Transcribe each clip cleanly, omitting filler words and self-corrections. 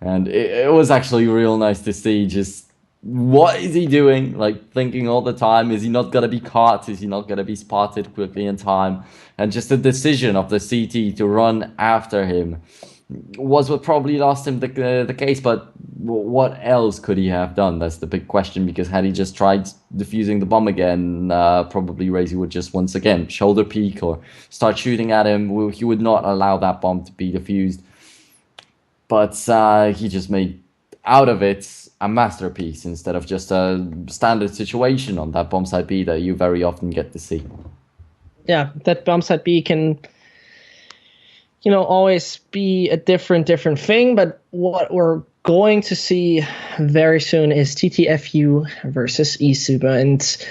And it was actually real nice to see just what is he doing? Like thinking all the time, is he not gonna be caught? Is he not gonna be spotted quickly in time? And just the decision of the CT to run after him was what probably lost him the case. But what else could he have done? That's the big question. Because had he just tried defusing the bomb again, probably Razy would just once again shoulder peek or start shooting at him. He would not allow that bomb to be defused. But he just made out of it a masterpiece instead of just a standard situation on that bomb site B that you very often get to see. Yeah, that bomb site B can, always be a different thing. But what we're going to see very soon is TTFU versus eSuba. And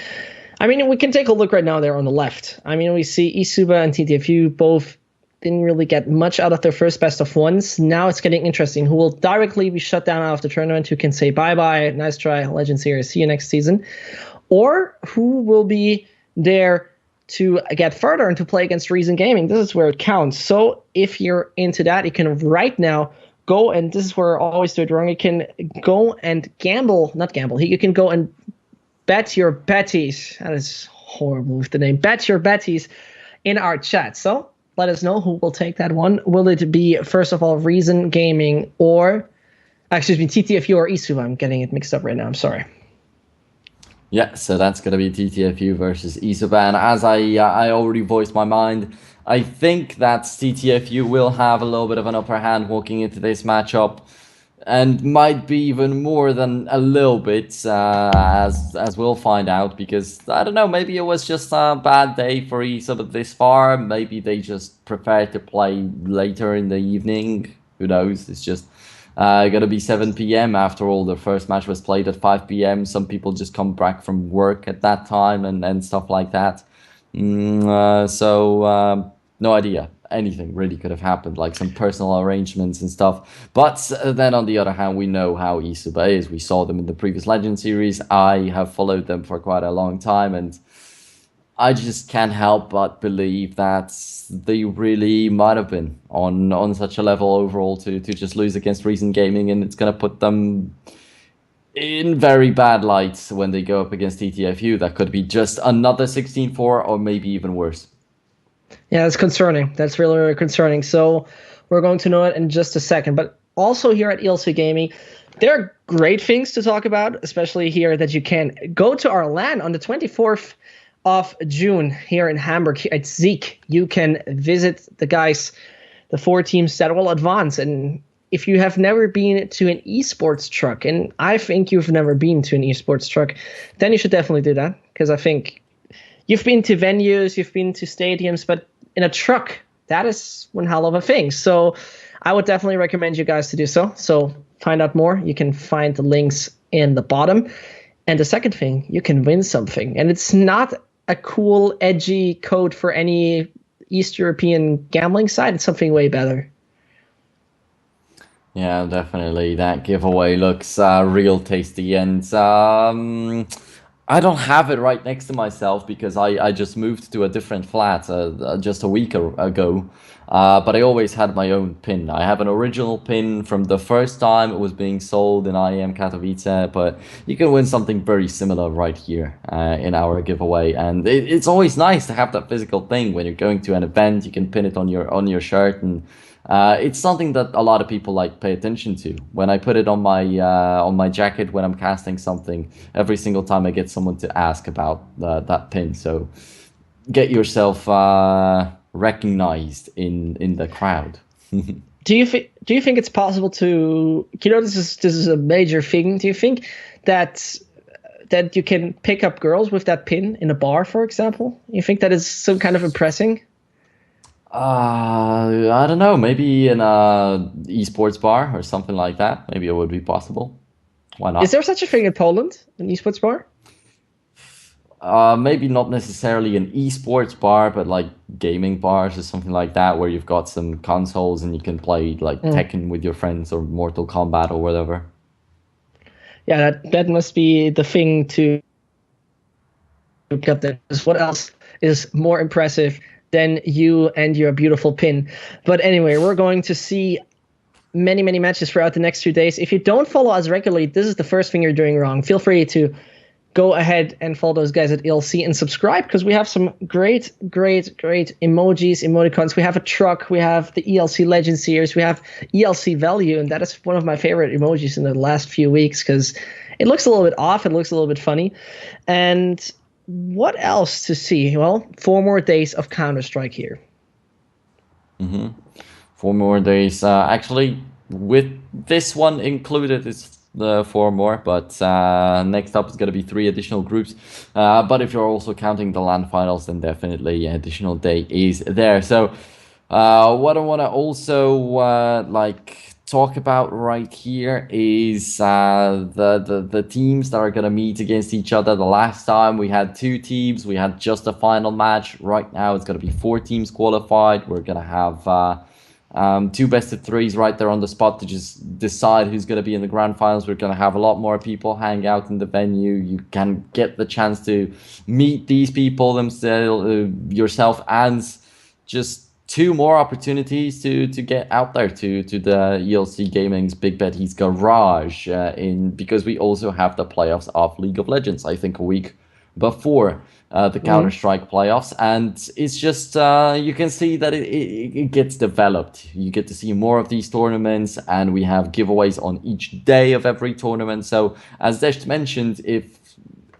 I mean, we can take a look right now there on the left. I mean, we see eSuba and TTFU both didn't really get much out of their first best of ones. Now it's getting interesting. Who will directly be shut down out of the tournament? Who can say bye-bye, nice try, Legend Series, see you next season? Or who will be there to get further and to play against Reason Gaming? This is where it counts. So if you're into that, you can right now go, and this is where I always do it wrong, you can go and you can go and bet your betties. That is horrible with the name. Bet your betties in our chat. So let us know who will take that one. Will it be, first of all, Reason Gaming or, TTFU or eSuba? I'm getting it mixed up right now. I'm sorry. Yeah, so that's going to be TTFU versus eSuba. And as I already voiced my mind, I think that TTFU will have a little bit of an upper hand walking into this matchup. And might be even more than a little bit, as we'll find out, because I don't know, maybe it was just a bad day for eSuba this far. Maybe they just prefer to play later in the evening. Who knows? It's just gonna be 7 p.m. after all. The first match was played at 5 p.m. Some people just come back from work at that time and stuff like that. So no idea. Anything really could have happened, like some personal arrangements and stuff. But then on the other hand, we know how eSuba is. We saw them in the previous Legend series. I have followed them for quite a long time, and I just can't help but believe that they really might have been on such a level overall to just lose against Reason Gaming, and it's going to put them in very bad lights when they go up against TTFU. That could be just another 16-4 or maybe even worse. Yeah, that's concerning. That's really, really concerning. So we're going to know it in just a second. But also here at ELC Gaming, there are great things to talk about, especially here that you can go to our LAN on the 24th of June here in Hamburg at Zeek. You can visit the guys, the 4 teams that will advance. And if you have never been to an esports truck, and I think you've never been to an esports truck, then you should definitely do that, because I think you've been to venues, you've been to stadiums, but in a truck, that is one hell of a thing. So I would definitely recommend you guys to do so. So find out more. You can find the links in the bottom. And the second thing, you can win something. And it's not a cool, edgy code for any East European gambling site. It's something way better. Yeah, definitely. That giveaway looks real tasty. And I don't have it right next to myself because I just moved to a different flat just a week ago. But I always had my own pin. I have an original pin from the first time it was being sold in IEM Katowice, but you can win something very similar right here in our giveaway. And it's always nice to have that physical thing when you're going to an event. You can pin it on your shirt, and it's something that a lot of people like pay attention to. When I put it on my jacket when I'm casting something, every single time I get someone to ask about that pin. So get yourself recognized in the crowd. Do you think it's possible to, this is a major thing. Do you think that you can pick up girls with that pin in a bar, for example? You think that is some kind of impressing? I don't know. Maybe in a esports bar or something like that. Maybe it would be possible. Why not? Is there such a thing in Poland, an esports bar? Maybe not necessarily an esports bar, but like gaming bars or something like that, where you've got some consoles and you can play like Tekken with your friends or Mortal Kombat or whatever. Yeah, that must be the thing to pick up. Then, what else is more impressive than you and your beautiful pin? But anyway, we're going to see many, many matches throughout the next few days. If you don't follow us regularly, this is the first thing you're doing wrong. Feel free to go ahead and follow those guys at ELC and subscribe, because we have some great, great, great emojis, emoticons. We have a truck, we have the ELC Legend series, we have ELC Value, and that is one of my favorite emojis in the last few weeks because it looks a little bit off, it looks a little bit funny. And what else to see? Well, 4 more days of Counter-Strike here. 4 more days. Actually, with this one included, it's the 4 more. But next up is going to be 3 additional groups. But if you're also counting the LAN finals, then definitely an additional day is there. So what I want to also talk about right here is the teams that are going to meet against each other. The last time we had 2 teams, we had just a final match. Right now it's going to be 4 teams qualified. We're going to have 2 best-of-3s right there on the spot to just decide who's going to be in the grand finals. We're going to have a lot more people hang out in the venue. You can get the chance to meet these people themselves, yourself, and just 2 more opportunities to get out there to the ELC Gaming's Big Betty's Garage because we also have the playoffs of League of Legends, I think a week before the Counter-Strike playoffs. And it's just, you can see that it gets developed. You get to see more of these tournaments, and we have giveaways on each day of every tournament. So as Desh mentioned, if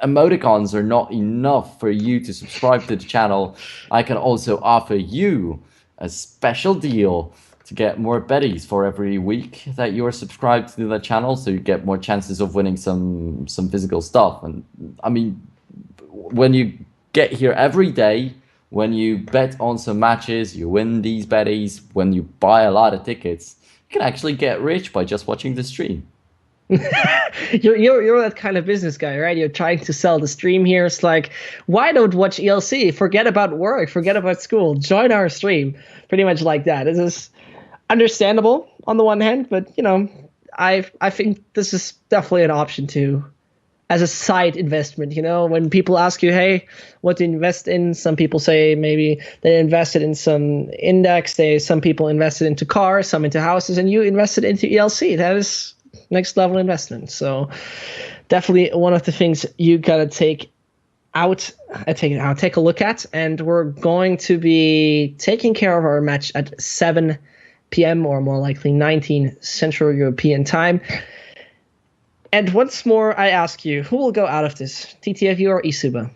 emoticons are not enough for you to subscribe to the channel, I can also offer you a special deal to get more betties for every week that you're subscribed to the channel, so you get more chances of winning some physical stuff. And I mean, when you get here every day, when you bet on some matches, you win these betties. When you buy a lot of tickets, you can actually get rich by just watching the stream. You're that kind of business guy, right? You're trying to sell the stream here. It's like, why don't watch ELC? Forget about work, forget about school, join our stream. Pretty much like that. It is understandable on the one hand, but I think this is definitely an option too, as a side investment. When people ask you, hey, what to invest in, some people say maybe they invested in some index, some people invested into cars, some into houses, and you invested into ELC. That is next level investment. So definitely one of the things you gotta take a look at. And we're going to be taking care of our match at 7 p.m. or more likely 19 Central European time. And once more, I ask you, who will go out of this, TTFU or eSuba?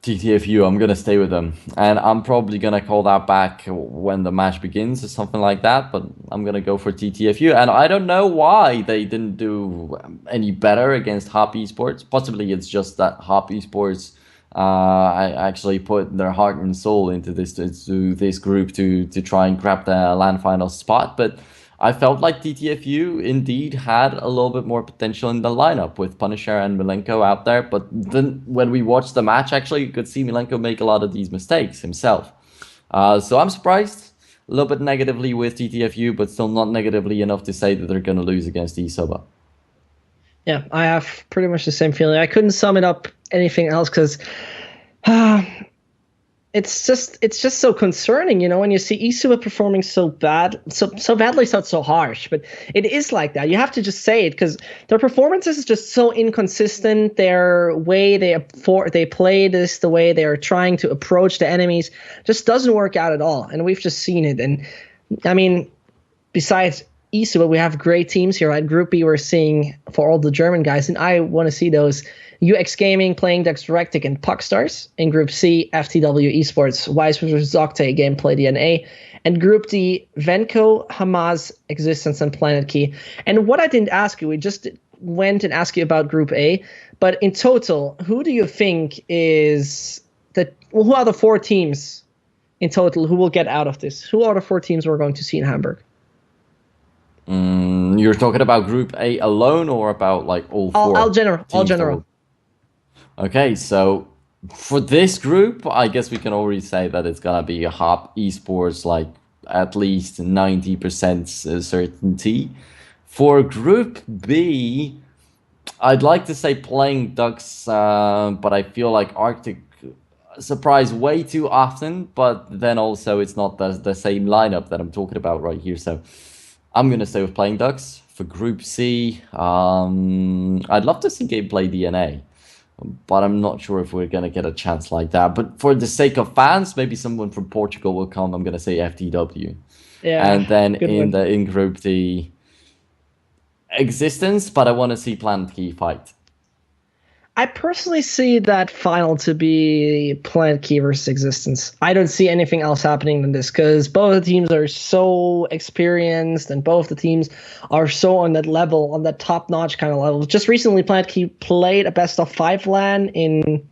TTFU, I'm going to stay with them. And I'm probably going to call that back when the match begins or something like that. But I'm going to go for TTFU. And I don't know why they didn't do any better against Hop Esports. Possibly it's just that Hop Esports I actually put their heart and soul into this group to try and grab the LAN final spot. But I felt like TTFU indeed had a little bit more potential in the lineup with Punisher and Milenko out there. But then when we watched the match, actually, you could see Milenko make a lot of these mistakes himself. So I'm surprised, a little bit negatively with TTFU, but still not negatively enough to say that they're going to lose against eSuba. Yeah, I have pretty much the same feeling. I couldn't sum it up anything else because it's just so concerning, when you see eSuba performing so badly. Sounds so harsh, but it is like that. You have to just say it because their performances is just so inconsistent. Their way they play this, the way they are trying to approach the enemies, just doesn't work out at all. And we've just seen it. And I mean, besides eSuba, we have great teams here. At Group B, we're seeing for all the German guys, and I want to see those. UX Gaming playing Dexrectic and Puckstars. In Group C, FTW Esports, Wise vs. Zocte, Gameplay DNA. And Group D, Venco, Hamas, Existence, and Planet Key. And what I didn't ask you, we just went and asked you about Group A, but in total, who do you think who are the 4 teams in total who will get out of this? Who are the 4 teams we're going to see in Hamburg? You're talking about Group A alone or about like all 4? All general. Okay, so for this group, I guess we can already say that it's gonna be a Hop Esports, like at least 90% certainty. For Group B, I'd like to say Playing Ducks, but I feel like Arctic surprise way too often, but then also it's not the same lineup that I'm talking about right here. So I'm gonna stay with playing Ducks for Group C. I'd love to see gameplay DNA, but I'm not sure if we're gonna get a chance like that. But for the sake of fans, maybe someone from Portugal will come. I'm gonna say FTW, Yeah, and then good one. in Group D, Existence. But I want to see Planet Key fight. I personally see that final to be Planet Key versus Existence. I don't see anything else happening than this because both the teams are so experienced and both the teams are so on that level, on that top-notch kind of level. Just recently, Planet Key played a best-of-5 LAN in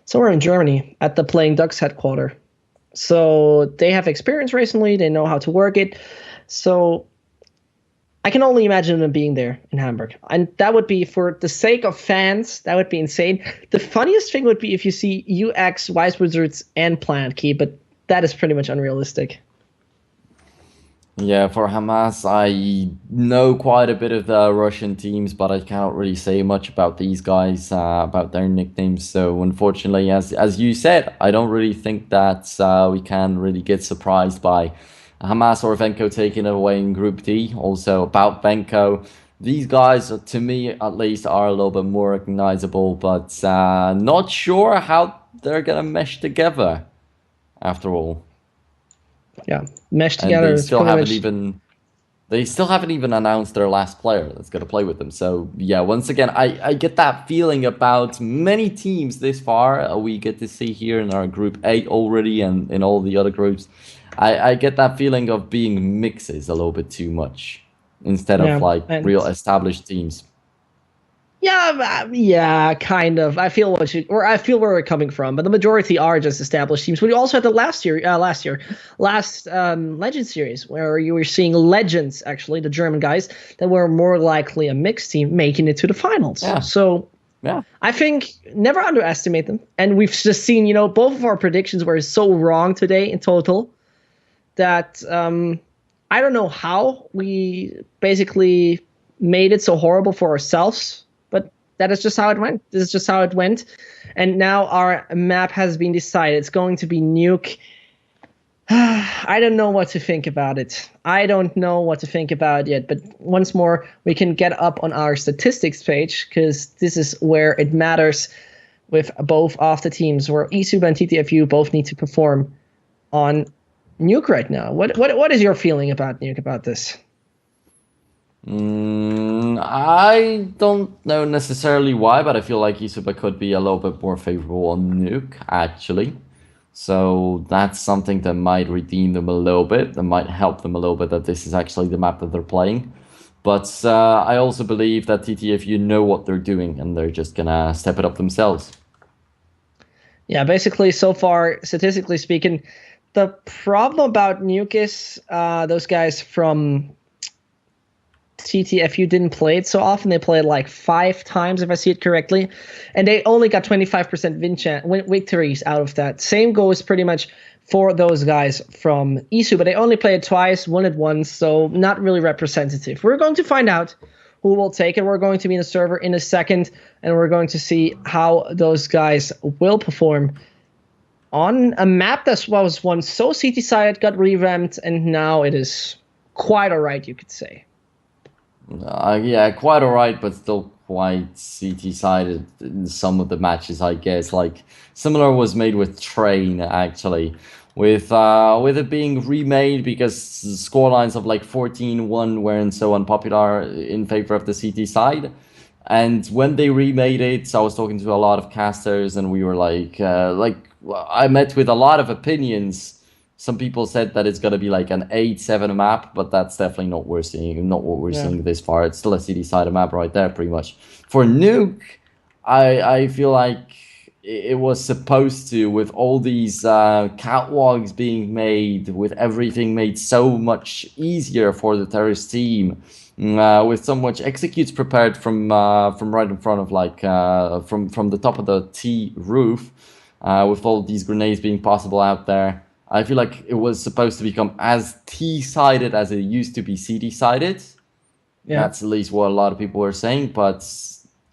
somewhere in Germany at the Playing Ducks headquarters. So they have experience recently. They know how to work it. So I can only imagine them being there in Hamburg. And that would be, for the sake of fans, that would be insane. The funniest thing would be if you see UX, Wise Wizards, and Planet Key, but that is pretty much unrealistic. Yeah, for Hamas, I know quite a bit of the Russian teams, but I cannot really say much about these guys, about their nicknames. So unfortunately, as you said, I don't really think that we can really get surprised by Hamas or Venko taking it away in Group D. Also about Venko, these guys, to me at least, are a little bit more recognizable, but not sure how they're gonna mesh together after all. Yeah, mesh And together is pretty much. they still haven't even announced their last player that's going to play with them. So yeah, once again, I get that feeling about many teams this far. We get to see here in our Group 8 already, and in all the other groups. I get that feeling of being mixes a little bit too much instead of Yeah, like and real established teams. yeah, kind of. I feel where we're coming from, but the majority are just established teams. We also had the last Legend series where you were seeing legends, actually, the German guys that were more likely a mixed team making it to the finals. Yeah, So yeah. I think never underestimate them. And we've just seen, both of our predictions were so wrong today in total that I don't know how we basically made it so horrible for ourselves, but that is just how it went. This is just how it went. And now our map has been decided. It's going to be Nuke. I don't know what to think about it. I don't know what to think about it yet. But once more, we can get up on our statistics page because this is where it matters with both of the teams, where eSuba and TTFU both need to perform on Nuke right now. What is your feeling about Nuke, about this? I don't know necessarily why, but I feel like eSuba could be a little bit more favorable on Nuke, actually. So that's something that might redeem them a little bit, that might help them a little bit, that this is actually the map that they're playing. But I also believe that TTFU know what they're doing, and they're just gonna step it up themselves. Yeah, basically, so far, statistically speaking, the problem about Nuke is those guys from TTFU didn't play it so often. They played like 5 times, if I see it correctly, and they only got 25% victories out of that. Same goes pretty much for those guys from eSuba, but they only played twice, won it once, so not really representative. We're going to find out who will take it. We're going to be in the server in a second, and we're going to see how those guys will perform on a map that was once so CT-sided, got revamped, and now it is quite alright, you could say. Yeah, quite alright, but still quite CT-sided in some of the matches, I guess. Like, similar was made with Train, actually. With it being remade because scorelines of like 14-1 weren't so unpopular in favor of the CT side. And when they remade it, I was talking to a lot of casters, and we were I met with a lot of opinions. Some people said that it's gonna be like an 8-7 map, but that's definitely not what we're Yeah. seeing this far. It's still a city side map right there, pretty much. For Nuke, I feel like it was supposed to, with all these catwalks being made, with everything made so much easier for the terrorist team, with so much executes prepared from right in front of from the top of the T roof, with all these grenades being possible out there. I feel like it was supposed to become as T-sided as it used to be CD-sided. Yeah. That's at least what a lot of people were saying, but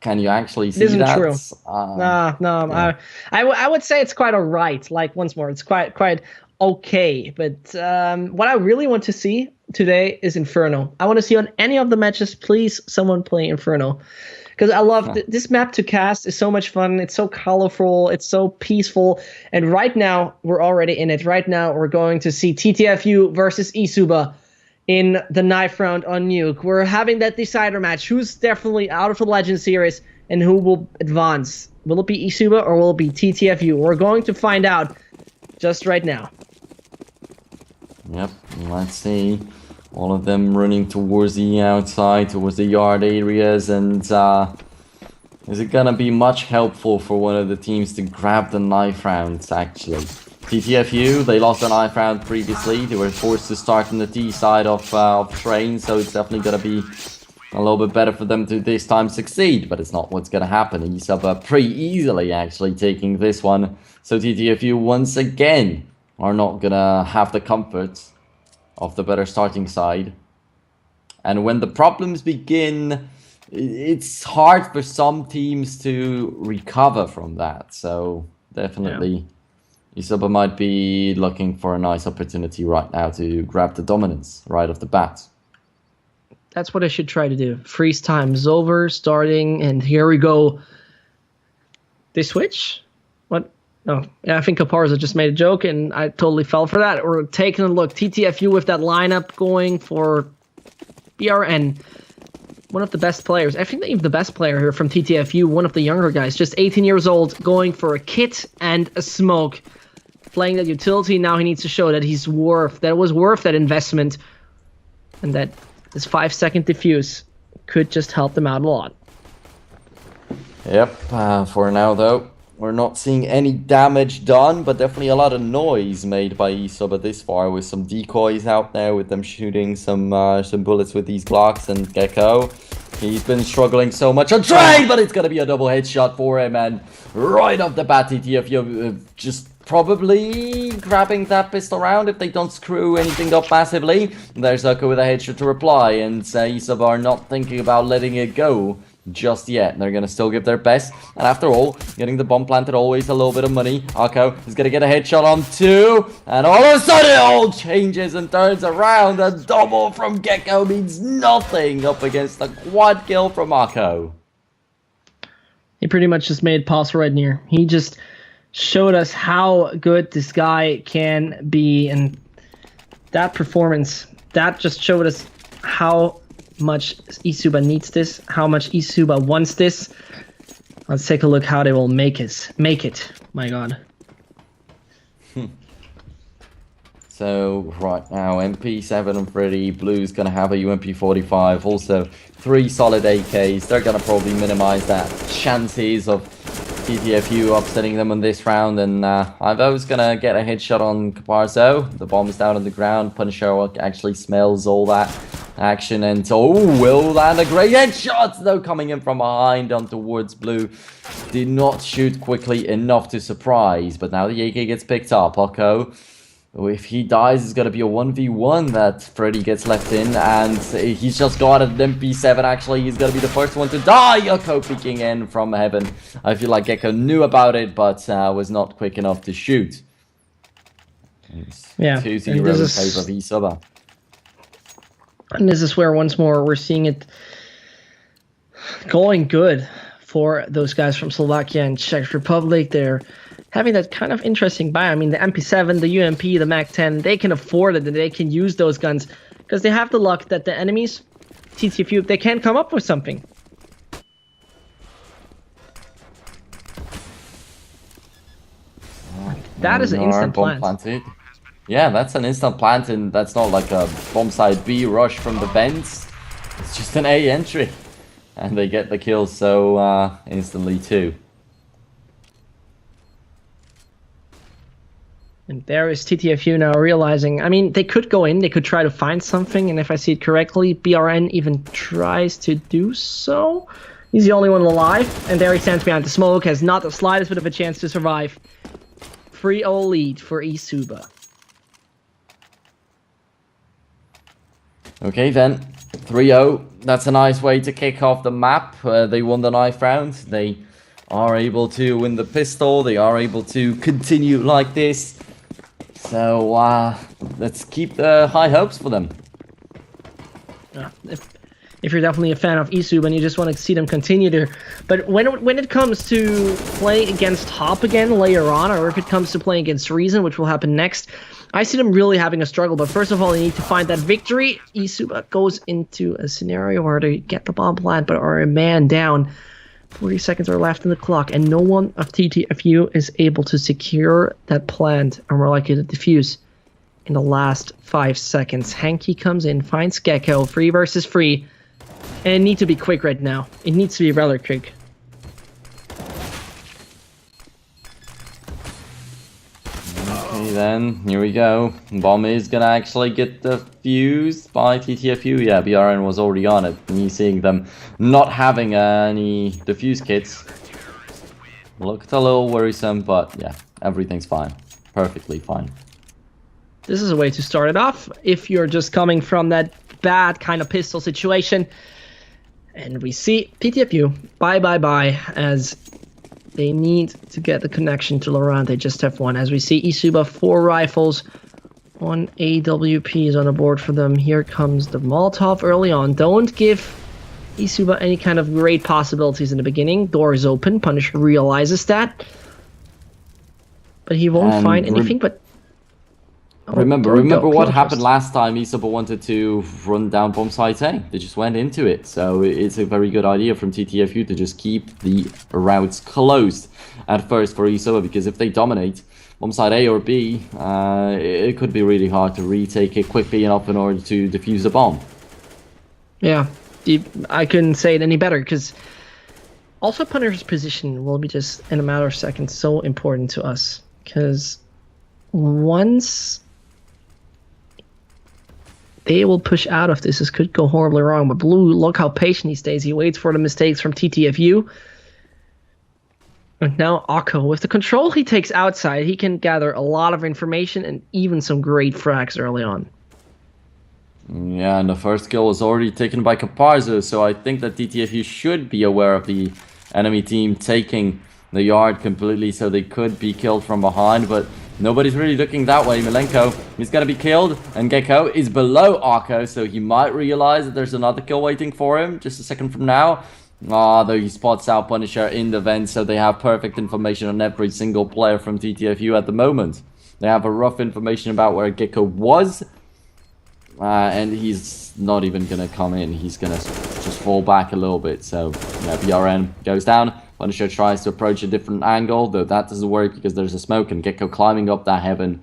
Can you actually It see isn't that? true. No, no. Yeah. I would say it's quite alright. Like once more, it's quite okay. But what I really want to see today is Inferno. I want to see on any of the matches, please, someone play Inferno, because I love this map to cast. Is so much fun. It's so colorful. It's so peaceful. And right now we're already in it. Right now we're going to see TTFU versus eSuba in the knife round on Nuke. We're having that decider match. Who's definitely out of the Legend Series and who will advance? Will it be eSuba or will it be TTFU? We're going to find out just right now. Yep, let's see. All of them running towards the outside, towards the yard areas, and is it gonna be much helpful for one of the teams to grab the knife rounds, actually? TTFU, they lost the knife round previously. They were forced to start on the T side of train, so it's definitely gonna be a little bit better for them to this time succeed, but it's not what's gonna happen. eSuba pretty easily actually taking this one, so TTFU once again are not gonna have the comfort of the better starting side. And when the problems begin, it's hard for some teams to recover from that. So definitely, eSuba might be looking for a nice opportunity right now to grab the dominance right off the bat. That's what I should try to do. Freeze time is over, starting, and here we go. They switch? What? No, yeah, I think Caparza just made a joke, and I totally fell for that. We're taking a look. TTFU with that lineup going for BRN. One of the best players. I think even the best player here from TTFU, one of the younger guys, just 18 years old, going for a kit and a smoke. Playing that utility, now he needs to show that he's was worth that investment. And that this 5-second diffuse could just help them out a lot. Yep, for now though, we're not seeing any damage done, but definitely a lot of noise made by eSuba this far, with some decoys out there, with them shooting some bullets with these Glocks, and Gecko. He's been struggling so much on trade, but it's gonna be a double headshot for him, and right off the bat, TTFU just probably grabbing that pistol round if they don't screw anything up massively. There's Zuko with a headshot to reply, and eSuba are not thinking about letting it go just yet. They're gonna still give their best, and after all, getting the bomb planted always a little bit of money. Akko is gonna get a headshot on 2, and all of a sudden it all changes and turns around. A double from Gecko means nothing up against a quad kill from Akko. He pretty much just made pause right near. He just showed us how good this guy can be, and that performance, that just showed us how much eSuba needs this, how much eSuba wants this. Let's take a look how they will make it. My god. So right now, MP7 and Freddy, Blue's gonna have a UMP45, also 3 solid AKs. They're gonna probably minimize that chances of TTFU upsetting them on this round, and Ivo's gonna get a headshot on Caparzo. The bomb is down on the ground. Punisher actually smells all that action, and will land a great headshot though, coming in from behind on towards Blue. Did not shoot quickly enough to surprise, but now the AK gets picked up. Akko, if he dies, it's gonna be a 1v1 that Freddy gets left in, and he's just got an MP7. Actually, he's gonna be the first one to die. Akko peeking in from heaven. I feel like Gecko knew about it, but was not quick enough to shoot. It's 2-0 in favor of eSuba. And this is where, once more, we're seeing it going good for those guys from Slovakia and Czech Republic. They're having that kind of interesting buy. I mean, the MP7, the UMP, the MAC-10, they can afford it, and they can use those guns because they have the luck that the enemies, TTFU, they can't come up with something. That is an instant plant. Yeah, that's an instant plant, and that's not like a bomb side B rush from the vents. It's just an A entry, and they get the kill so instantly too. And there is TTFU now realizing, I mean, they could go in, they could try to find something, and if I see it correctly, BRN even tries to do so. He's the only one alive, and there he stands behind the smoke, has not the slightest bit of a chance to survive. 3-0 lead for eSuba. Okay then, 3-0. that's a nice way to kick off the map. They won the knife round. They are able to win the pistol. They are able to continue like this. So let's keep the high hopes for them. If you're definitely a fan of eSuba and you just want to see them continue to, but when it comes to playing against Hop again later on, or if it comes to playing against Reason, which will happen next, I see them really having a struggle. But first of all, they need to find that victory. eSuba goes into a scenario where they get the bomb plant, but are a man down. 40 seconds are left in the clock, and no one of TTFU is able to secure that plant, and we're likely to defuse in the last 5 seconds. Hanky comes in, finds Gecko, free versus free, and it needs to be quick right now. It needs to be rather quick. Okay then, here we go. Bomb is gonna actually get defused by TTFU. Yeah, BRN was already on it. Me seeing them not having any defuse kits looked a little worrisome, but yeah, everything's fine. Perfectly fine. This is a way to start it off if you're just coming from that bad kind of pistol situation. And we see TTFU bye as they need to get the connection to Laurent. They just have one. As we see eSuba, 4 rifles, 1 AWP is on the board for them. Here comes the Molotov early on. Don't give eSuba any kind of great possibilities in the beginning. Door is open. Punisher realizes that. But he won't find anything but... Remember what happened last time eSuba wanted to run down bomb site A. They just went into it. So it's a very good idea from TTFU to just keep the routes closed at first for eSuba, because if they dominate bomb site A or B, it could be really hard to retake it quickly enough in order to defuse the bomb. Yeah, I couldn't say it any better, because also Punisher's position will be just in a matter of seconds so important to us, because once they will push out of this could go horribly wrong. But Blue, look how patient he stays. He waits for the mistakes from TTFU. And now Akko, with the control he takes outside, he can gather a lot of information and even some great frags early on. Yeah, and the first kill was already taken by Caparzo, so I think that TTFU should be aware of the enemy team taking the yard completely, so they could be killed from behind, but nobody's really looking that way. Milenko is going to be killed, and Gecko is below Akko, so he might realize that there's another kill waiting for him just a second from now. Though he spots out Punisher in the vent, so they have perfect information on every single player from TTFU at the moment. They have a rough information about where Gecko was, and he's not even going to come in. He's going to just fall back a little bit, so yeah, BRN goes down. Punisher tries to approach a different angle, though that doesn't work because there's a smoke and Gecko climbing up that heaven.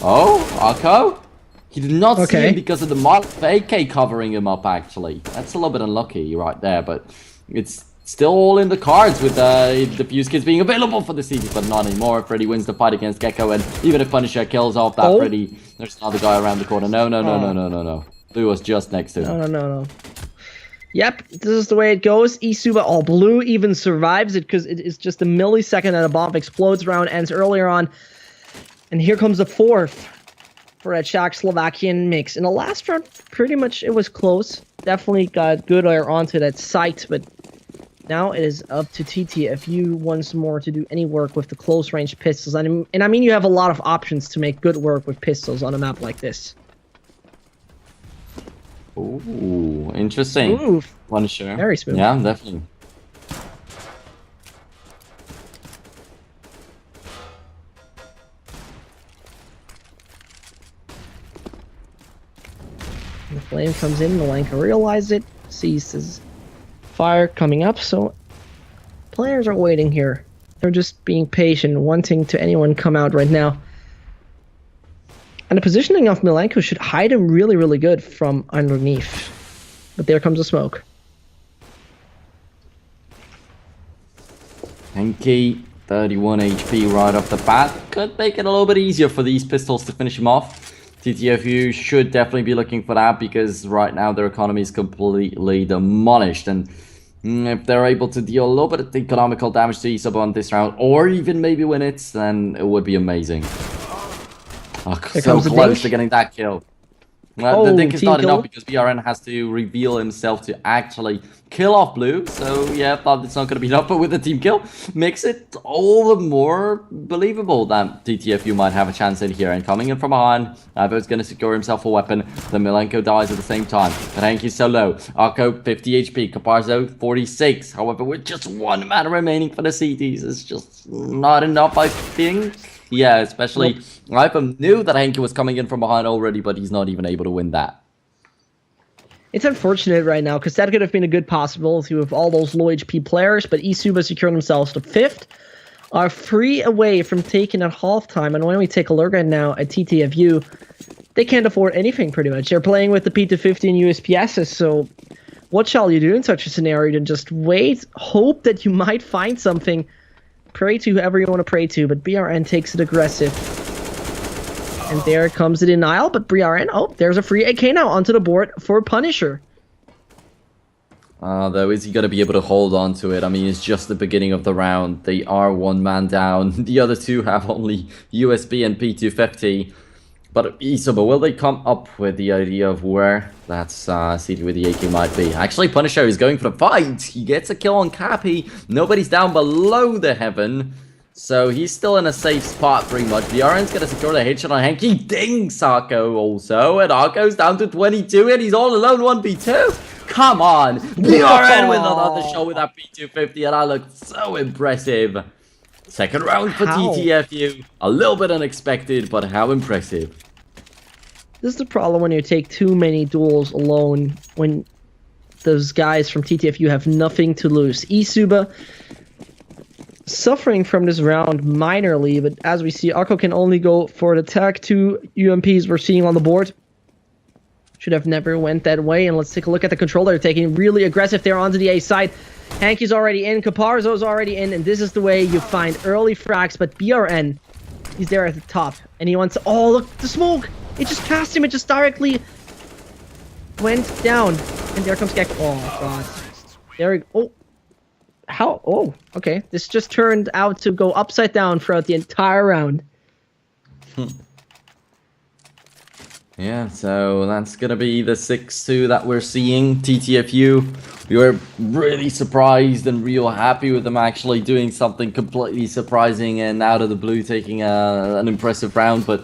Oh, Akko? He did not see him because of the AK covering him up, actually. That's a little bit unlucky right there, but it's still all in the cards with the defuse kits being available for the season, but not anymore. Freddy wins the fight against Gecko, and even if Punisher kills off that Freddy, there's another guy around the corner. No. Blue was just next to him. No. Yep, this is the way it goes. eSuba, Blue even survives it because it is just a millisecond that a bomb explodes around, ends earlier on. And here comes the 4th for that Czech-Slovakian mix. In the last round, pretty much it was close. Definitely got good air onto that site, but now it is up to TTFU once more to do any work with the close-range pistols. And I mean, you have a lot of options to make good work with pistols on a map like this. Ooh, interesting. Smooth. Punisher. Very smooth. Yeah, definitely. The flame comes in, Milenko realizes it, sees his fire coming up, so players are waiting here. They're just being patient, wanting to anyone come out right now. And the positioning of Milenko should hide him really, really good from underneath. But there comes the smoke. Henke, 31 HP right off the bat. Could make it a little bit easier for these pistols to finish him off. TTFU should definitely be looking for that because right now their economy is completely demolished. And if they're able to deal a little bit of economical damage to eSuba on this round, or even maybe win it, then it would be amazing. Oh, so close to getting that kill. The Oh, dick is team not enough kill. because BRN has to reveal himself to actually kill off blue. So yeah, thought it's not going to be enough, but with the team kill, makes it all the more believable that TTFU might have a chance in here. And coming in from behind, Ivo's going to secure himself a weapon. The Milenko dies at the same time. But Hanky's so low. Arco 50 HP, Caparzo 46. However, with just one man remaining for the CTs, it's just not enough, I think. Yeah, especially Ivan knew that Henke was coming in from behind already, but he's not even able to win that. It's unfortunate right now because that could have been a good possibility with all those low HP players, but eSuba secured themselves to 5th, are 3 away from taking at halftime. And when we take a look right now at TTFU, they can't afford anything pretty much. They're playing with the P250 and USPSs, so what shall you do in such a scenario? Then just wait, hope that you might find something. Pray to whoever you want to pray to, but BRN takes it aggressive. And there comes the denial, but BRN, oh, there's a free AK now onto the board for Punisher. Though, is he going to be able to hold on to it? I mean, it's just the beginning of the round. They are one man down. The other two have only USB and P250. But eSuba, will they come up with the idea of where that city with the AK might be? Actually, Punisher is going for the fight. He gets a kill on Cappy. Nobody's down below the heaven. So he's still in a safe spot pretty much. BRN's going to secure the headshot on Hanky. Dings Arco also. And Arco's down to 22 and he's all alone 1v2. Come on. BRN with another shot with that P250 and I look so impressive. Second round for TTFU. A little bit unexpected, but how impressive. This is the problem when you take too many duels alone, when those guys from TTFU have nothing to lose. eSuba suffering from this round minorly, but as we see, Arco can only go for the tag. 2 UMPs we're seeing on the board. Should have never went that way, and let's take a look at the control they're taking. Really aggressive there onto the A side. Hanky's already in, Caparzo's already in, and this is the way you find early frags, but BRN, he's there at the top, and he wants to, oh, look, the smoke! It just passed him, it just directly went down, and there comes Gecko. Oh, God. There we go. Oh. How? Oh, okay. This just turned out to go upside down throughout the entire round. Yeah, so that's going to be the 6-2 that we're seeing. TTFU, we were really surprised and real happy with them actually doing something completely surprising and out of the blue taking an impressive round, but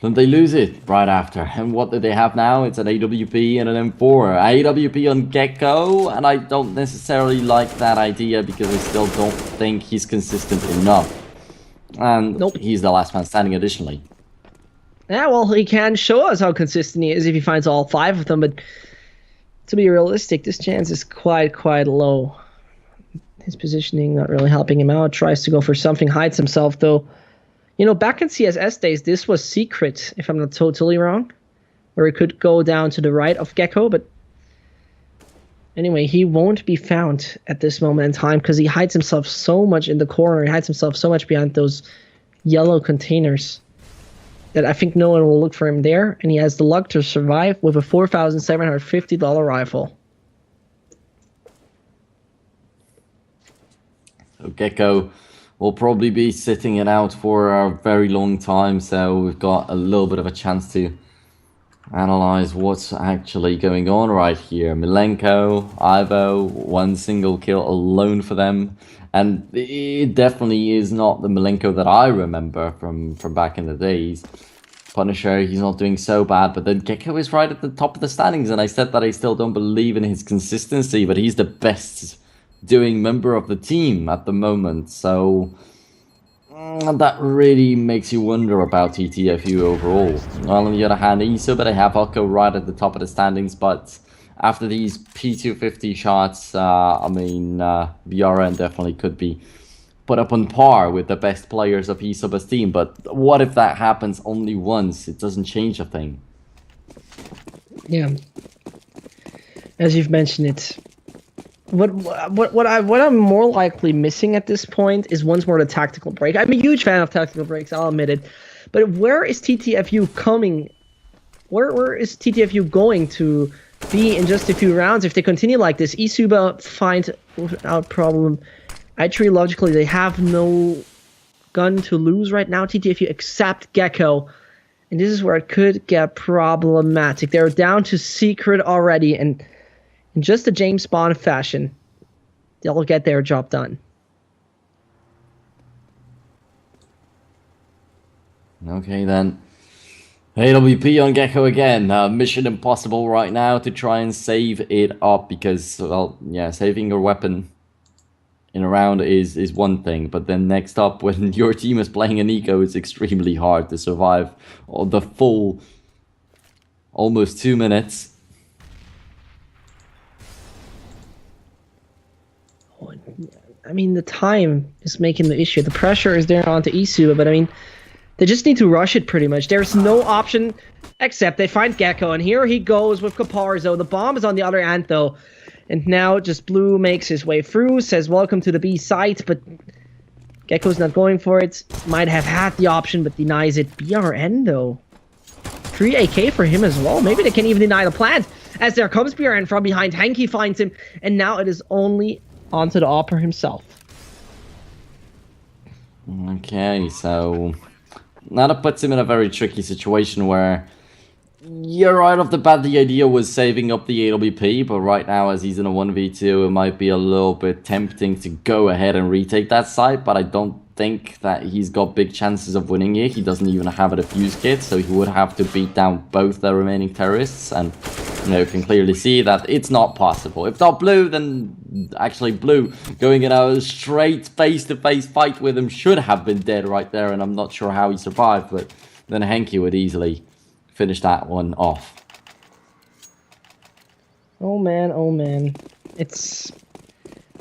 then they lose it right after. And what do they have now? It's an AWP and an M4. AWP on Gecko, and I don't necessarily like that idea because I still don't think he's consistent enough. And he's the last man standing additionally. Yeah, well, he can show us how consistent he is if he finds all 5 of them, but to be realistic, this chance is quite low. His positioning not really helping him out. Tries to go for something, hides himself, though. You know, back in CSS days, this was secret, if I'm not totally wrong, where he could go down to the right of Gecko, but anyway, he won't be found at this moment in time because he hides himself so much in the corner. He hides himself so much behind those yellow containers that I think no one will look for him there, and he has the luck to survive with a $4,750 rifle. So Gecko will probably be sitting it out for a very long time, so we've got a little bit of a chance to analyze what's actually going on right here. Milenko, Ivo, 1 single kill alone for them. And it definitely is not the Milenko that I remember from back in the days. Punisher, he's not doing so bad, but then Gecko is right at the top of the standings, and I said that I still don't believe in his consistency, but he's the best doing member of the team at the moment, so that really makes you wonder about TTFU overall. Well, on the other hand, eSuba, they have Occo right at the top of the standings, but after these P250 shots, I mean, BRN definitely could be put up on par with the best players of eSuba's team, but what if that happens only once? It doesn't change a thing. Yeah. As you've mentioned it. What I'm more likely missing at this point is once more the tactical break. I'm a huge fan of tactical breaks, I'll admit it. But where is TTFU coming? Where is TTFU going to be in just a few rounds if they continue like this? eSuba finds without problem. Actually, logically, they have no gun to lose right now. TTFU except Gecko. And this is where it could get problematic. They're down to Secret already, and in just a James Bond fashion, they'll get their job done. Okay, then. AWP on Gecko again. Mission impossible right now to try and save it up because, well, yeah, saving your weapon in a round is one thing, but then next up, when your team is playing an eco, it's extremely hard to survive the full almost 2 minutes. I mean, the time is making the issue. The pressure is there onto eSuba, but I mean, they just need to rush it pretty much. There's no option except they find Gecko, and here he goes with Caparzo. The bomb is on the other end, though. And now just Blue makes his way through, says welcome to the B site, but Gecko's not going for it. Might have had the option, but denies it. BRN, though. 3 AK for him as well. Maybe they can even deny the plant. As there comes BRN from behind, Hanky finds him, and now it is only onto the Opera himself. Okay, so now that puts him in a very tricky situation where you're right off the bat, the idea was saving up the AWP, but right now as he's in a 1v2, it might be a little bit tempting to go ahead and retake that site, but I don't think that he's got big chances of winning it. He doesn't even have a defuse kit, so he would have to beat down both the remaining terrorists, and you can clearly see that it's not possible. If not Blue, then actually Blue going in a straight face-to-face fight with him should have been dead right there, and I'm not sure how he survived, but then Henke would easily finish that one off. Oh man,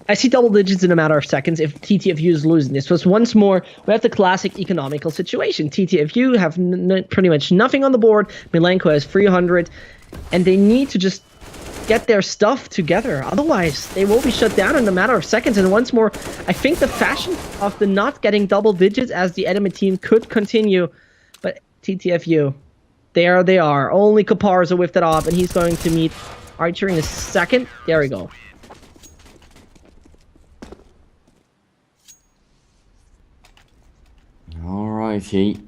I see double digits in a matter of seconds if TTFU is losing. This was once more, we have the classic economical situation. TTFU have pretty much nothing on the board. Milenko has 300, and they need to just get their stuff together. Otherwise, they will be shut down in a matter of seconds. And once more, I think the fashion of the not getting double digits as the enemy team could continue. But TTFU, there they are. Only Caparzo whiffed it off, and he's going to meet Archer in a second. There we go. Alrighty.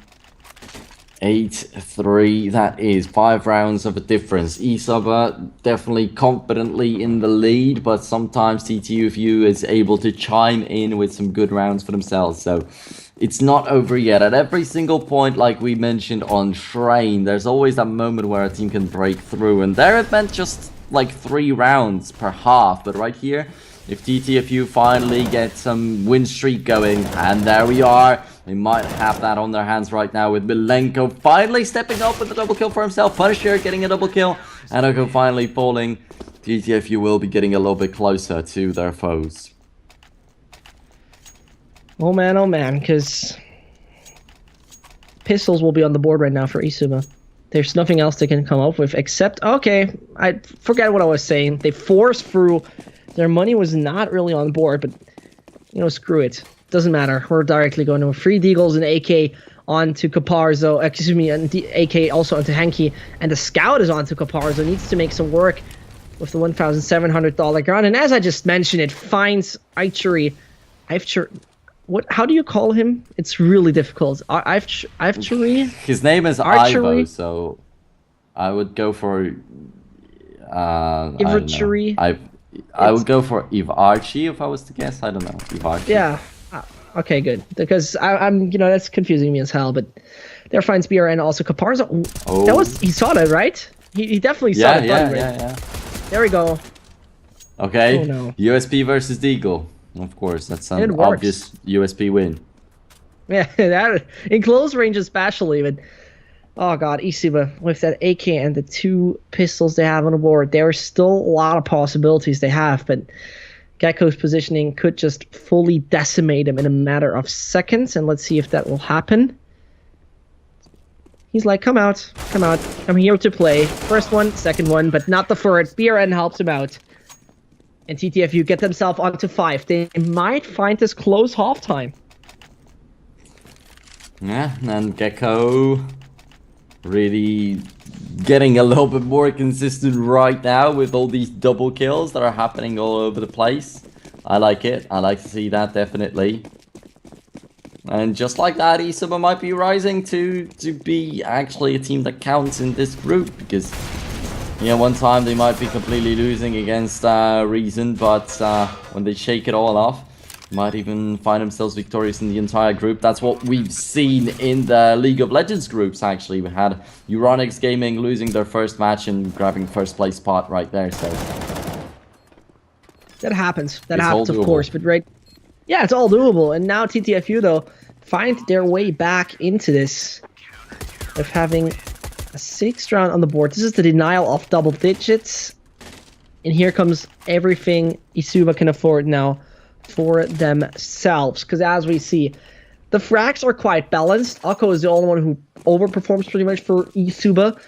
8-3, that is 5 rounds of a difference. eSuba definitely confidently in the lead, but sometimes TTFU is able to chime in with some good rounds for themselves, so it's not over yet. At every single point, like we mentioned on Train, there's always that moment where a team can break through, and there it meant just like 3 rounds per half, but right here, if TTFU finally get some win streak going, and there we are, they might have that on their hands right now with Milenko finally stepping up with a double kill for himself. Punisher getting a double kill, and Oko finally falling. TTFU will be getting a little bit closer to their foes. Oh man, because pistols will be on the board right now for eSuba. There's nothing else they can come up with except, okay, I forget what I was saying. They forced through. Their money was not really on board, but, you know, screw it. Doesn't matter. We're directly going to 3 Deagles and AK onto Caparzo. Excuse me, and AK also onto Henke. And the Scout is onto Caparzo. Needs to make some work with the $1,700 gun. And as I just mentioned, it finds Archery. What? How do you call him? It's really difficult. Archery? His name is Ivo, so I would go for... Archery? I would go for Ivarchi if I was to guess. I don't know. Ivarchi. Yeah. Okay, good. Because I'm, you know, that's confusing me as hell. But there finds BRN also Caparzo. Oh. That was, he saw that, right? He definitely saw it. Yeah. There we go. Okay. Oh, no. USP versus Deagle. Of course, that's an obvious USP win. Yeah, that in close range especially, but oh god, eSuba with that AK and the 2 pistols they have on the board, there are still a lot of possibilities they have, but Gecko's positioning could just fully decimate him in a matter of seconds, and let's see if that will happen. He's like, come out, I'm here to play. First one, second one, but not the third. BRN helps him out. And TTFU get themselves onto 5. They might find this close halftime. Yeah, and Gecko really getting a little bit more consistent right now with all these double kills that are happening all over the place. I like it. I like to see that, definitely. And just like that, eSuba might be rising to be actually a team that counts in this group, because one time they might be completely losing against Reason, but when they shake it all off, might even find themselves victorious in the entire group. That's what we've seen in the League of Legends groups, actually. We had Euronics Gaming losing their first match and grabbing first place spot right there, so... That happens. That It's happens, of course, but yeah, it's all doable. And now TTFU, though, find their way back into this of having a 6th round on the board. This is the denial of double digits. And here comes everything eSuba can afford now for themselves, because as we see, the frags are quite balanced. Akko is the only one who overperforms pretty much for eSuba,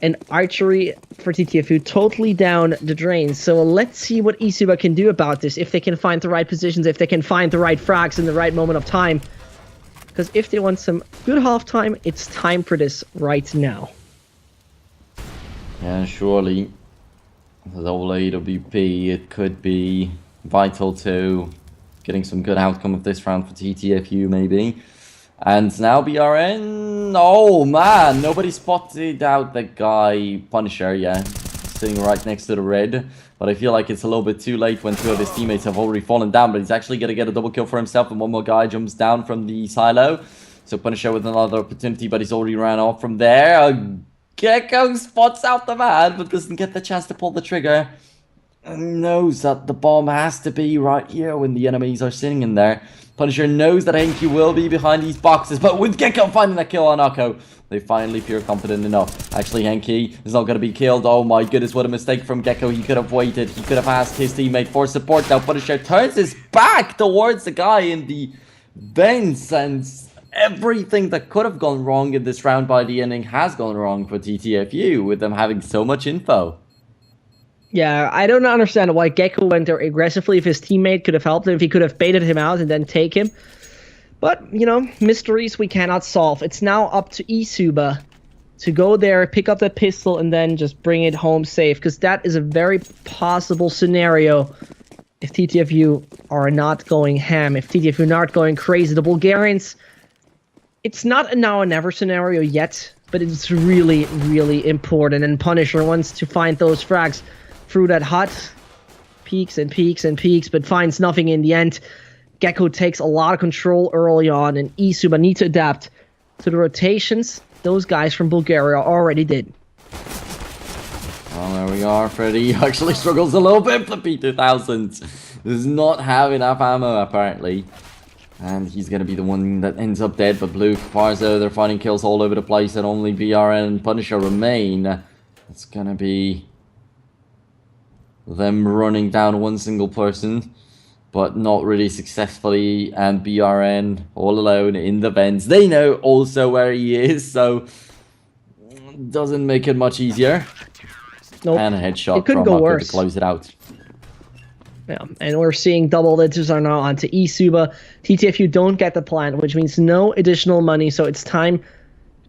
and archery for TTFU totally down the drain. So let's see what eSuba can do about this, if they can find the right positions, if they can find the right frags in the right moment of time, because if they want some good halftime, it's time for this right now. Yeah, surely the double AWP, it could be vital to getting some good outcome of this round for TTFU, maybe. And now BRN, oh man, nobody spotted out the guy Punisher, yeah, sitting right next to the red. But I feel like it's a little bit too late when 2 of his teammates have already fallen down, but he's actually going to get a double kill for himself, and one more guy jumps down from the silo. So Punisher with another opportunity, but he's already ran off from there. Gecko spots out the man, but doesn't get the chance to pull the trigger. And knows that the bomb has to be right here when the enemies are sitting in there. Punisher knows that Henki will be behind these boxes, but with Gecko finding that kill on Akko, they finally feel confident enough. Actually, Henki is not going to be killed. Oh my goodness, what a mistake from Gecko. He could have waited. He could have asked his teammate for support. Now Punisher turns his back towards the guy in the vents, and everything that could have gone wrong in this round by the ending has gone wrong for TTFU, with them having so much info. Yeah, I don't understand why Gecko went there aggressively if his teammate could have helped him, if he could have baited him out and then take him. But, mysteries we cannot solve. It's now up to eSuba to go there, pick up that pistol, and then just bring it home safe, because that is a very possible scenario if TTFU are not going ham, if TTFU are not going crazy. The Bulgarians, it's not a now or never scenario yet, but it's really, really important, and Punisher wants to find those frags through that hut, peaks and peaks and peaks, but finds nothing in the end. Gecko takes a lot of control early on, and eSuba need to adapt to the rotations those guys from Bulgaria already did. Well, there we are. Freddy actually struggles a little bit. The P2000 does not have enough ammo, apparently. And he's going to be the one that ends up dead. But Blue, Farzo, they're finding kills all over the place, and only BRN and Punisher remain. It's going to be them running down one single person, but not really successfully, and BRN all alone in the vents. They know also where he is, so doesn't make it much easier. Nope. And a headshot it couldn't from go Akko worse to close it out. Yeah, and we're seeing double digits are now onto eSuba. TTFU don't get the plant, which means no additional money, so it's time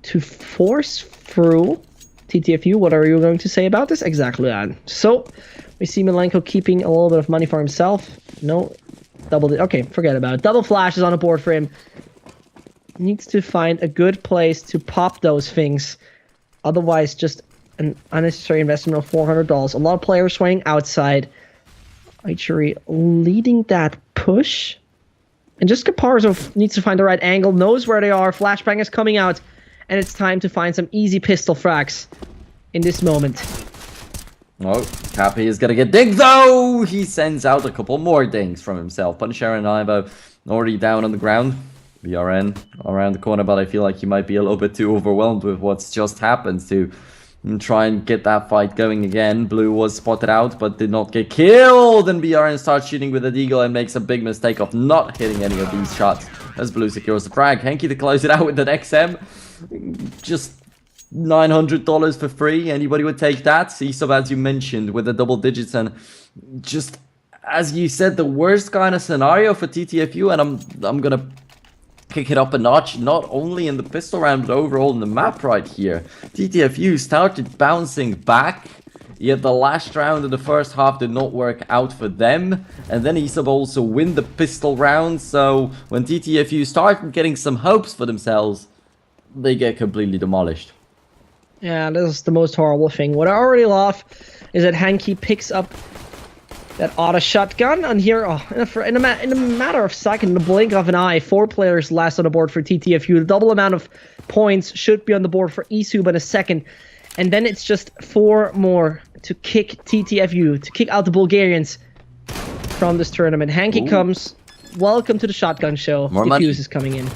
to force through. TTFU, what are you going to say about this? Exactly that. So we see Milenko keeping a little bit of money for himself. No, okay, forget about it. Double flash is on the board for him. Needs to find a good place to pop those things. Otherwise, just an unnecessary investment of $400. A lot of players swaying outside. Archery leading that push. And just Caparzo needs to find the right angle, knows where they are. Flashbang is coming out. And it's time to find some easy pistol frags in this moment. Oh, Cappy is going to get dinged, though! He sends out a couple more dings from himself. Punisher and Ivo already down on the ground. BRN around the corner, but I feel like he might be a little bit too overwhelmed with what's just happened to try and get that fight going again. Blue was spotted out, but did not get killed. And BRN starts shooting with a deagle and makes a big mistake of not hitting any of these shots as Blue secures the frag. Henki to close it out with an XM. Just $900 for free. Anybody would take that. eSuba, as you mentioned, with the double digits, and just as you said, the worst kind of scenario for TTFU. And I'm gonna kick it up a notch, not only in the pistol round, but overall in the map right here. TTFU started bouncing back Yet the last round of the first half did not work out for them. And then eSuba also win the pistol round. So when TTFU started getting some hopes for themselves, they get completely demolished. Yeah, this is the most horrible thing. What I already love is that Hanky picks up that auto shotgun, and here, in a matter of seconds, in the blink of an eye, 4 players last on the board for TTFU. The double amount of points should be on the board for eSuba in a second. And then it's just 4 more to kick TTFU, to kick out the Bulgarians from this tournament. Hanky comes. Welcome to the shotgun show. More money. Diffuse is coming in.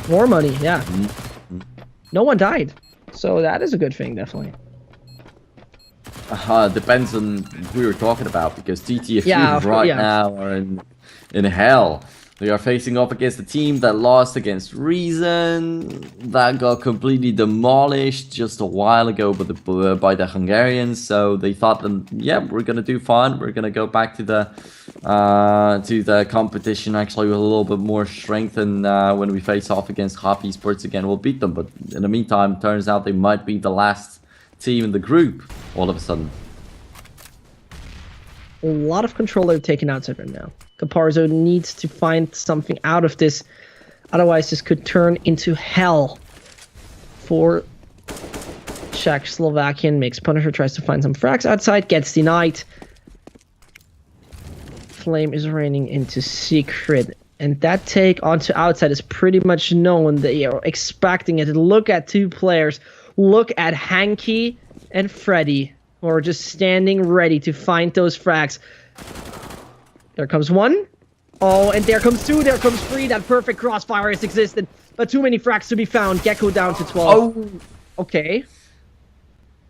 More money, yeah. No one died. So that is a good thing, definitely. Depends on who you're talking about, because TTFU now are in hell. They are facing up against a team that lost against Reason, that got completely demolished just a while ago by the Hungarians. So they thought, yeah, we're gonna do fine. We're gonna go back to the competition actually with a little bit more strength, and when we face off against Hop Esports again, we'll beat them. But in the meantime, turns out they might be the last team in the group all of a sudden. A lot of control they've taken outside right now. Caparzo needs to find something out of this. Otherwise, this could turn into hell for Czechoslovakian mix. Punisher tries to find some frags outside, gets denied. Flame is raining into Secret. And that take onto outside is pretty much known. They are expecting it. Look at 2 players. Look at Hanky and Freddy, who are just standing ready to find those frags. There comes 1. Oh, and there comes 2. There comes 3. That perfect crossfire has existed, but too many frags to be found. Gecko down to 12. Oh, okay.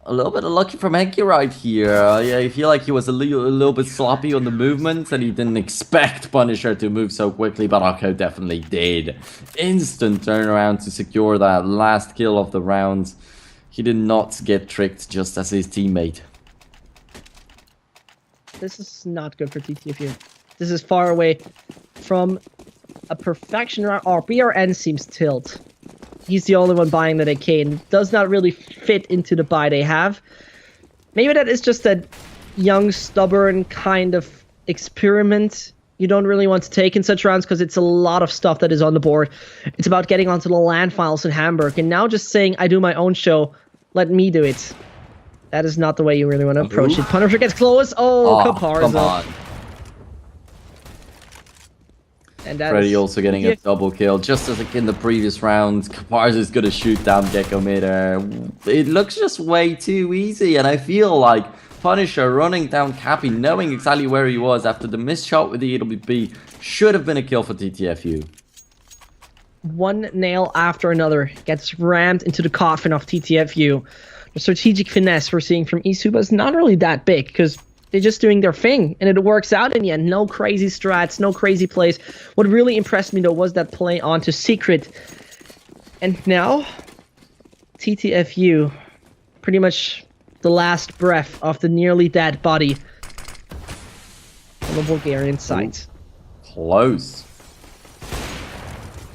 A little bit of lucky from Henke right here. Yeah, I feel like he was a little bit sloppy on the movements, and he didn't expect Punisher to move so quickly, but Akko definitely did. Instant turnaround to secure that last kill of the round. He did not get tricked just as his teammate. This is not good for TTFU. This is far away from a perfection round. Or BRN seems tilt. He's the only one buying the AK and does not really fit into the buy they have. Maybe that is just that young, stubborn kind of experiment you don't really want to take in such rounds, because it's a lot of stuff that is on the board. It's about getting onto the land files in Hamburg, and now just saying, I do my own show, let me do it. That is not the way you really want to approach it. Punisher gets close. Oh, Caparzo. Come on. And that Freddy also getting a double kill, just as like in the previous round. Caparzo is going to shoot down Gecko mid-air. It looks just way too easy, and I feel like Punisher running down Cappy, knowing exactly where he was after the missed shot with the EWP, should have been a kill for TTFU. One nail after another gets rammed into the coffin of TTFU. The strategic finesse we're seeing from eSuba is not really that big, because they're just doing their thing, and it works out in the end. No crazy strats, no crazy plays. What really impressed me, though, was that play onto Secret. And now, TTFU, pretty much the last breath of the nearly dead body on the Bulgarian side. Close.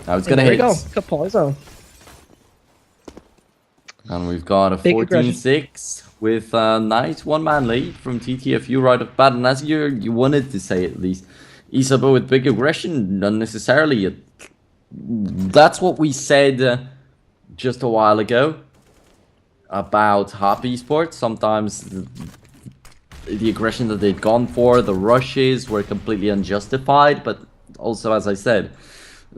Now it's going to hit. hit. There we go, Caparzo. And we've got a 14-6 with a nice one-man lead from TTFU right off the bat. And as you wanted to say, at least, eSuba with big aggression, not necessarily. That's what we said just a while ago about Hop Esports. Sometimes the aggression that they'd gone for, the rushes, were completely unjustified. But also, as I said,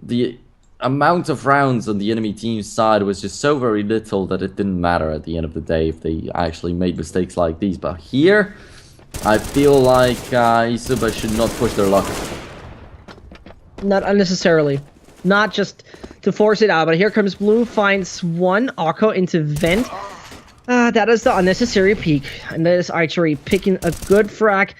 the amount of rounds on the enemy team's side was just so very little that it didn't matter at the end of the day if they actually made mistakes like these. But here, I feel like eSuba should not push their luck. Not unnecessarily. Not just to force it out, but here comes Blue, finds 1, Akko into Vent. That is the unnecessary peek, and that is Archery picking a good frag.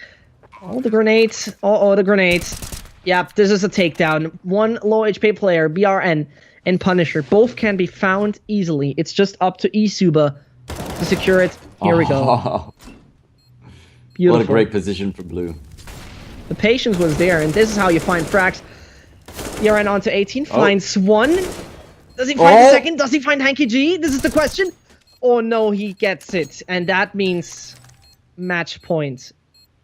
Oh, the grenades. Oh, the grenades. Yep, this is a takedown. 1 low HP player, BRN, and Punisher. Both can be found easily. It's just up to eSuba to secure it. Here we go. Beautiful. What a great position for Blue. The patience was there, and this is how you find frags. BRN onto 18, finds 1. Does he find the second? Does he find Hanky G? This is the question. Oh no, he gets it. And that means match point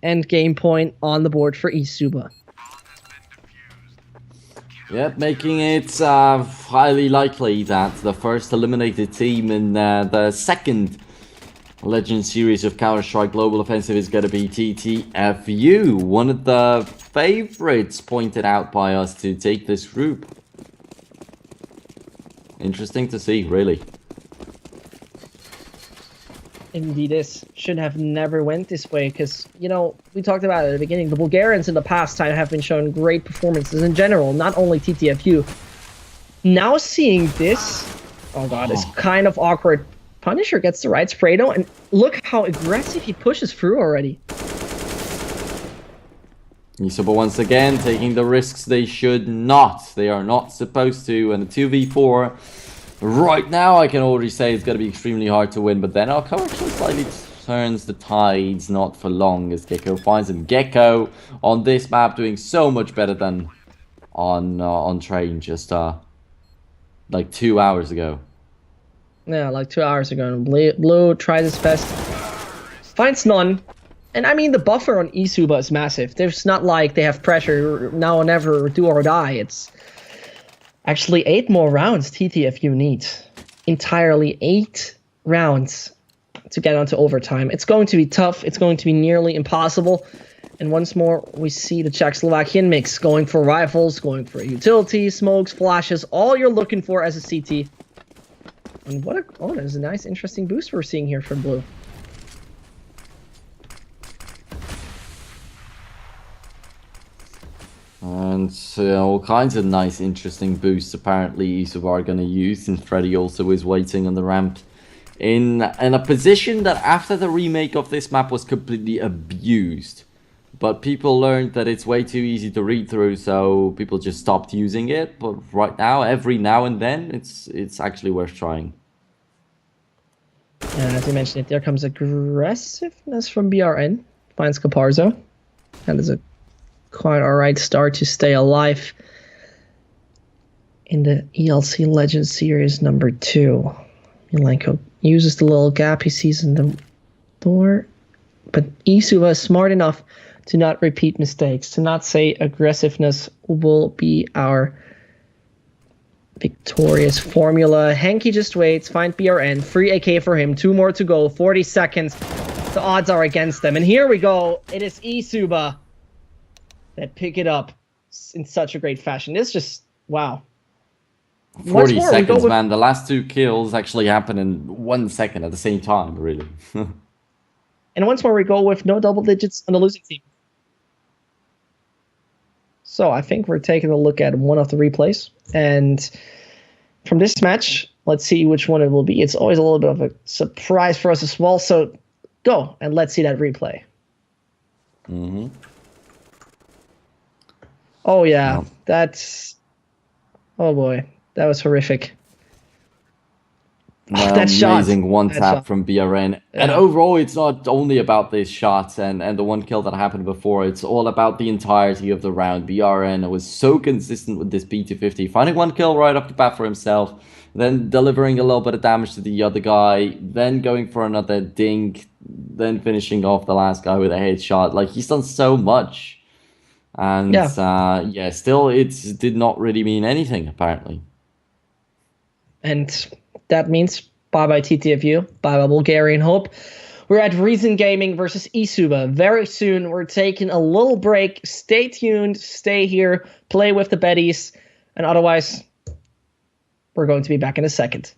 and game point on the board for eSuba. Yep, making it highly likely that the first eliminated team in the second Legend series of Counter-Strike Global Offensive is going to be TTFU, one of the favorites pointed out by us to take this group. Interesting to see, really. Indeed, this should have never went this way because, you know, we talked about it at the beginning. The Bulgarians in the past time have been showing great performances in general, not only TTFU. Now seeing this, oh god, it's kind of awkward. Punisher gets the right spray though, and look how aggressive he pushes through already. eSuba once again taking the risks they should not. They are not supposed to, and a 2v4. Right now, I can already say it's going to be extremely hard to win, but then our correction slightly turns the tides, not for long, as Gecko finds him. Gecko on this map doing so much better than on Train just like 2 hours ago. Yeah, like 2 hours ago. Blue tries his best, finds none. And I mean, the buffer on eSuba is massive. There's not like they have pressure now or never, do or die. It's actually 8 more rounds TTFU needs. Entirely 8 rounds to get onto overtime. It's going to be tough. It's going to be nearly impossible. And once more, we see the Czechoslovakian mix going for rifles, going for utility, smokes, flashes, all you're looking for as a CT. And what a... oh, there's a nice, interesting boost we're seeing here from Blue. And all kinds of nice, interesting boosts apparently eSuba are going to use, and Freddy also is waiting on the ramp in a position that after the remake of this map was completely abused. But people learned that it's way too easy to read through, so people just stopped using it. But right now, every now and then, it's actually worth trying. Yeah, as you mentioned it, there comes aggressiveness from BRN. Finds Caparzo. That is a quite alright start to stay alive in the ELC Legends Series number 2. Milenko uses the little gap he sees in the door, but eSuba is smart enough to not repeat mistakes, to not say aggressiveness will be our victorious formula. Henky just waits, find BRN, free AK for him, 2 more to go, 40 seconds. The odds are against them, and here we go. It is eSuba that pick it up in such a great fashion. It's just, wow. 40 seconds, man. The last 2 kills actually happen in 1 second at the same time, really. And once more, we go with no double digits on the losing team. So I think we're taking a look at one of the replays. And from this match, let's see which one it will be. It's always a little bit of a surprise for us as well. So go and let's see that replay. Mm-hmm. Oh, yeah. That's... oh, boy. That was horrific. That amazing one tap from BRN. Yeah. And overall, it's not only about this shot and the one kill that happened before. It's all about the entirety of the round. BRN was so consistent with this P250, finding 1 kill right off the bat for himself, then delivering a little bit of damage to the other guy, then going for another dink, then finishing off the last guy with a headshot. Like, he's done so much. And yeah, still, it did not really mean anything, apparently. And that means bye-bye TTFU, bye-bye Bulgarian Hope. We're at Reason Gaming versus eSuba. Very soon, we're taking a little break. Stay tuned, stay here, play with the betties, and otherwise, we're going to be back in a second.